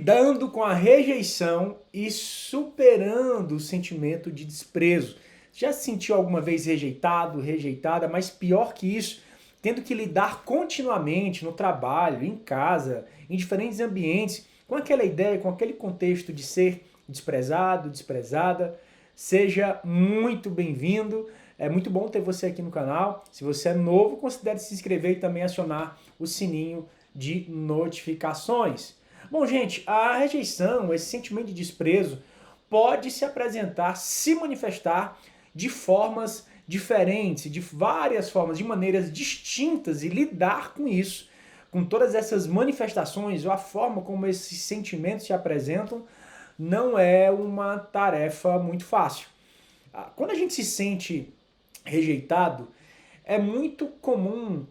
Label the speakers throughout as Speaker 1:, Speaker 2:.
Speaker 1: lidando com a rejeição e superando o sentimento de desprezo. Já se sentiu alguma vez rejeitado, rejeitada, mas pior que isso, tendo que lidar continuamente no trabalho, em casa, em diferentes ambientes, com aquela ideia, com aquele contexto de ser desprezado, desprezada? Seja muito bem-vindo. É muito bom ter você aqui no canal. Se você é novo, considere se inscrever e também acionar o sininho de notificações. Bom, gente, a rejeição, esse sentimento de desprezo, pode se apresentar, se manifestar de formas diferentes, de várias formas, de maneiras distintas, e lidar com isso, com todas essas manifestações ou a forma como esses sentimentos se apresentam, não é uma tarefa muito fácil. Quando a gente se sente rejeitado, é muito comum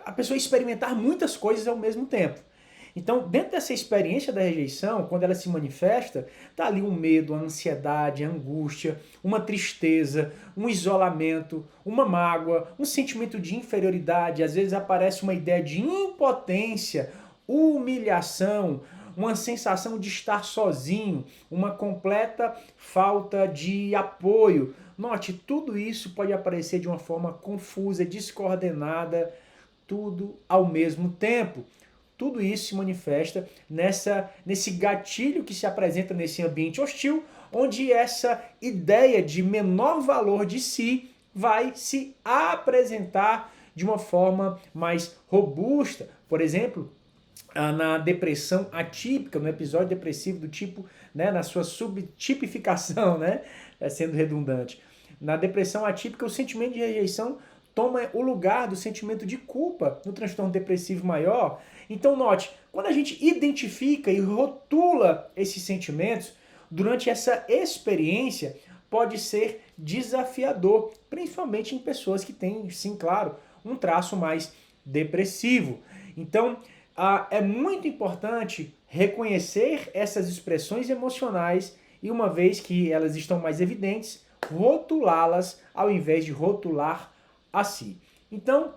Speaker 1: a pessoa experimentar muitas coisas ao mesmo tempo. Então, dentro dessa experiência da rejeição, quando ela se manifesta, tá ali um medo, a ansiedade, a angústia, uma tristeza, um isolamento, uma mágoa, um sentimento de inferioridade, às vezes aparece uma ideia de impotência, humilhação, uma sensação de estar sozinho, uma completa falta de apoio. Note, tudo isso pode aparecer de uma forma confusa, descoordenada, tudo ao mesmo tempo. Tudo isso se manifesta nesse gatilho que se apresenta nesse ambiente hostil, onde essa ideia de menor valor de si vai se apresentar de uma forma mais robusta. Por exemplo, na depressão atípica, no episódio depressivo do tipo, né, na sua subtipificação, né, sendo redundante. Na depressão atípica, o sentimento de rejeição toma o lugar do sentimento de culpa no transtorno depressivo maior. Então note, quando a gente identifica e rotula esses sentimentos, durante essa experiência pode ser desafiador, principalmente em pessoas que têm, sim, claro, um traço mais depressivo. Então, é muito importante reconhecer essas expressões emocionais e, uma vez que elas estão mais evidentes, rotulá-las ao invés de rotular a si. Então,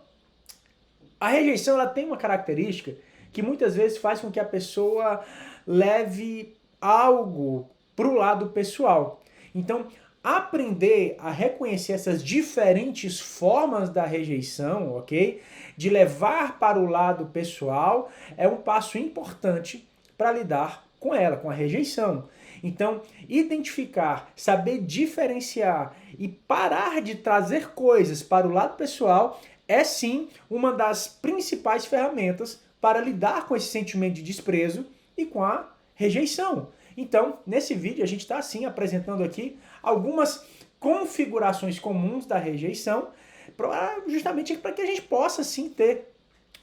Speaker 1: a rejeição ela tem uma característica que muitas vezes faz com que a pessoa leve algo para o lado pessoal. Então, aprender a reconhecer essas diferentes formas da rejeição, ok? De levar para o lado pessoal, é um passo importante para lidar com ela, com a rejeição. Então, identificar, saber diferenciar e parar de trazer coisas para o lado pessoal é sim uma das principais ferramentas para lidar com esse sentimento de desprezo e com a rejeição. Então, nesse vídeo a gente está assim apresentando aqui algumas configurações comuns da rejeição, justamente para que a gente possa sim ter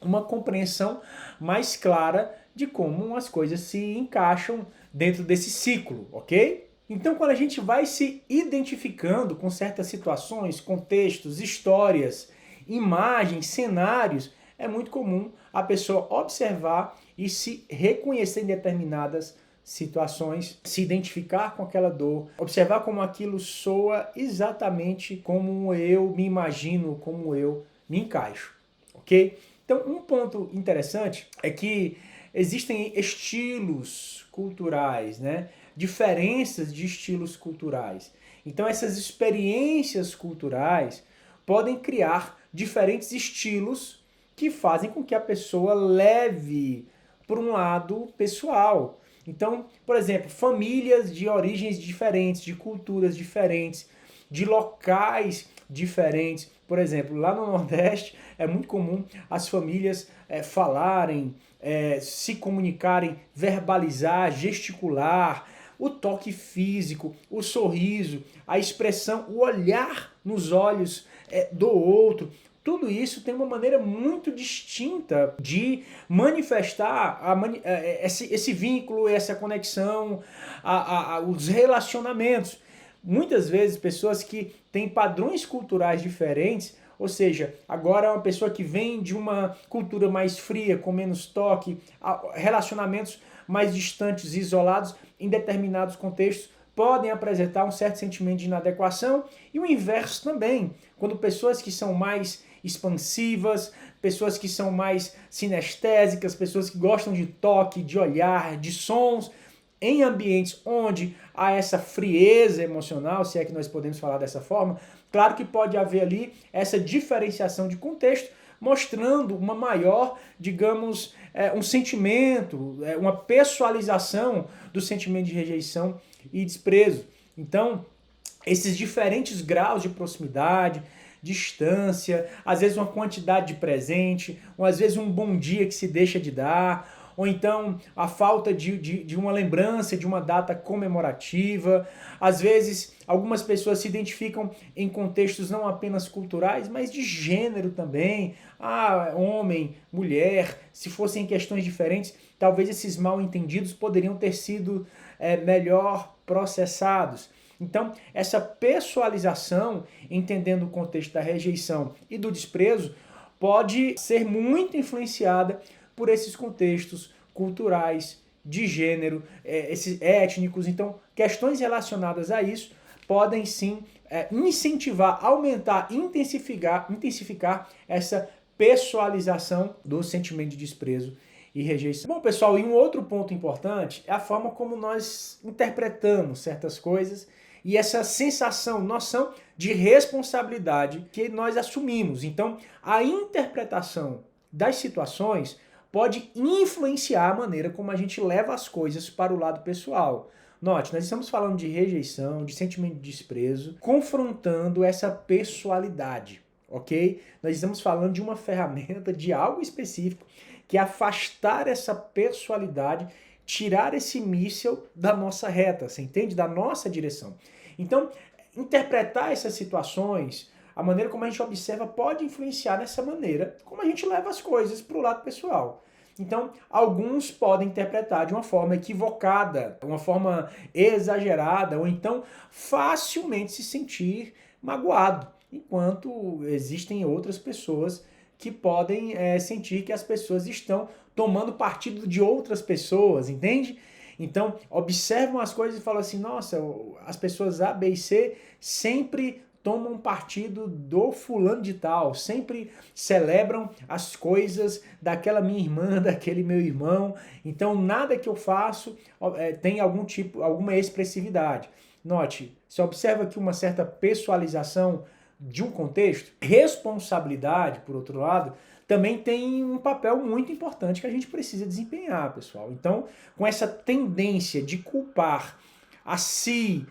Speaker 1: uma compreensão mais clara de como as coisas se encaixam dentro desse ciclo, ok? Então, quando a gente vai se identificando com certas situações, contextos, histórias, imagens, cenários, é muito comum a pessoa observar e se reconhecer em determinadas situações, se identificar com aquela dor, observar como aquilo soa exatamente como eu me imagino, como eu me encaixo, ok? Então, um ponto interessante é que existem estilos culturais, né? Diferenças de estilos culturais. Então, essas experiências culturais podem criar diferentes estilos que fazem com que a pessoa leve por um lado pessoal. Então, por exemplo, famílias de origens diferentes, de culturas diferentes, de locais diferentes. Por exemplo, lá no Nordeste é muito comum as famílias falarem, se comunicarem, verbalizar, gesticular, o toque físico, o sorriso, a expressão, o olhar nos olhos do outro. Tudo isso tem uma maneira muito distinta de manifestar esse vínculo, essa conexão, os relacionamentos. Muitas vezes pessoas que têm padrões culturais diferentes, ou seja, agora é uma pessoa que vem de uma cultura mais fria, com menos toque, relacionamentos mais distantes e isolados em determinados contextos, podem apresentar um certo sentimento de inadequação, e o inverso também, quando pessoas que são mais expansivas, pessoas que são mais sinestésicas, pessoas que gostam de toque, de olhar, de sons, em ambientes onde há essa frieza emocional, se é que nós podemos falar dessa forma. Claro que pode haver ali essa diferenciação de contexto, mostrando uma maior, digamos, um sentimento, uma pessoalização do sentimento de rejeição e desprezo. Então, esses diferentes graus de proximidade, distância, às vezes uma quantidade de presente, ou às vezes um bom dia que se deixa de dar, ou então a falta de uma lembrança de uma data comemorativa. Às vezes, algumas pessoas se identificam em contextos não apenas culturais, mas de gênero também. Ah, homem, mulher, se fossem questões diferentes, talvez esses mal-entendidos poderiam ter sido melhor processados. Então, essa pessoalização, entendendo o contexto da rejeição e do desprezo, pode ser muito influenciada por esses contextos culturais, de gênero, esses étnicos. Então, questões relacionadas a isso podem sim incentivar, aumentar, intensificar essa pessoalização do sentimento de desprezo e rejeição. Bom, pessoal, e um outro ponto importante é a forma como nós interpretamos certas coisas e essa sensação, noção de responsabilidade que nós assumimos. Então, a interpretação das situações pode influenciar a maneira como a gente leva as coisas para o lado pessoal. Note, nós estamos falando de rejeição, de sentimento de desprezo, confrontando essa pessoalidade, ok? Nós estamos falando de uma ferramenta, de algo específico, que é afastar essa pessoalidade, tirar esse míssil da nossa reta, você entende? Da nossa direção. Então, interpretar essas situações, a maneira como a gente observa pode influenciar nessa maneira como a gente leva as coisas para o lado pessoal. Então, alguns podem interpretar de uma forma equivocada, uma forma exagerada, ou então facilmente se sentir magoado, enquanto existem outras pessoas que podem sentir que as pessoas estão tomando partido de outras pessoas, entende? Então, observam as coisas e falam assim, nossa, as pessoas A, B e C sempre tomam partido do fulano de tal, sempre celebram as coisas daquela minha irmã, daquele meu irmão, então nada que eu faço tem alguma expressividade. Note, você observa aqui uma certa pessoalização de um contexto. Responsabilidade, por outro lado, também tem um papel muito importante que a gente precisa desempenhar, pessoal. Então, com essa tendência de culpar a si,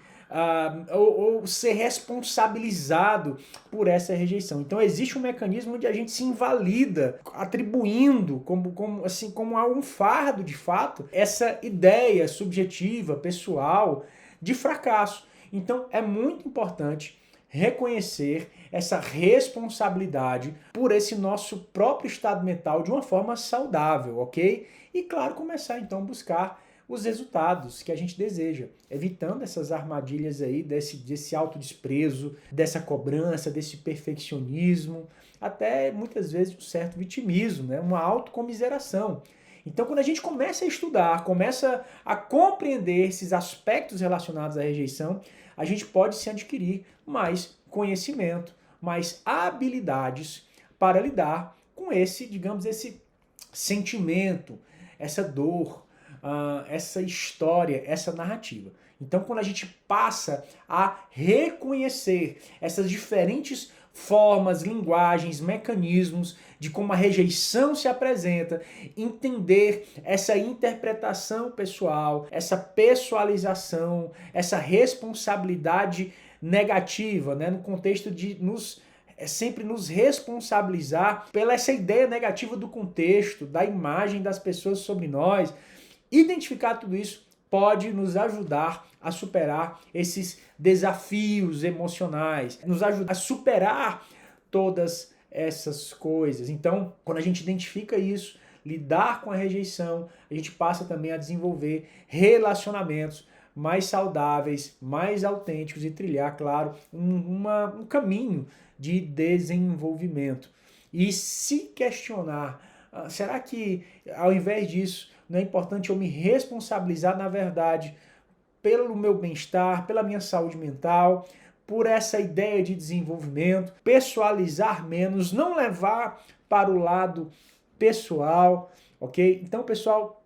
Speaker 1: ou ser responsabilizado por essa rejeição. Então existe um mecanismo onde a gente se invalida, atribuindo como um fardo de fato, essa ideia subjetiva, pessoal, de fracasso. Então é muito importante reconhecer essa responsabilidade por esse nosso próprio estado mental de uma forma saudável, ok? E claro, começar então a buscar os resultados que a gente deseja, evitando essas armadilhas aí desse autodesprezo, dessa cobrança, desse perfeccionismo, até muitas vezes um certo vitimismo, né? Uma autocomiseração. Então, quando a gente começa a estudar, começa a compreender esses aspectos relacionados à rejeição, a gente pode se adquirir mais conhecimento, mais habilidades para lidar com esse sentimento, essa dor, essa história, essa narrativa. Então, quando a gente passa a reconhecer essas diferentes formas, linguagens, mecanismos de como a rejeição se apresenta, entender essa interpretação pessoal, essa pessoalização, essa responsabilidade negativa, né, no contexto de sempre nos responsabilizar pela essa ideia negativa do contexto, da imagem das pessoas sobre nós. Identificar tudo isso pode nos ajudar a superar esses desafios emocionais, nos ajudar a superar todas essas coisas. Então, quando a gente identifica isso, lidar com a rejeição, a gente passa também a desenvolver relacionamentos mais saudáveis, mais autênticos e trilhar, claro, um caminho de desenvolvimento. E se questionar, será que ao invés disso não é importante eu me responsabilizar, na verdade, pelo meu bem-estar, pela minha saúde mental, por essa ideia de desenvolvimento, pessoalizar menos, não levar para o lado pessoal, ok? Então, pessoal,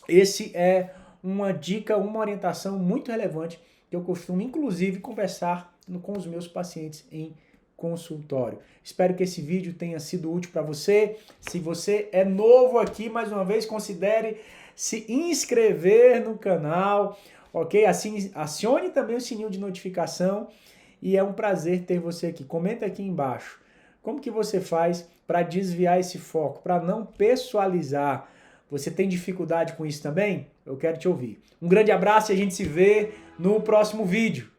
Speaker 1: esse é uma dica, uma orientação muito relevante que eu costumo, inclusive, conversar com os meus pacientes em consultório. Espero que esse vídeo tenha sido útil para você. Se você é novo aqui, mais uma vez, considere se inscrever no canal, ok? Assim, acione também o sininho de notificação e é um prazer ter você aqui. Comenta aqui embaixo como que você faz para desviar esse foco, para não pessoalizar. Você tem dificuldade com isso também? Eu quero te ouvir. Um grande abraço e a gente se vê no próximo vídeo.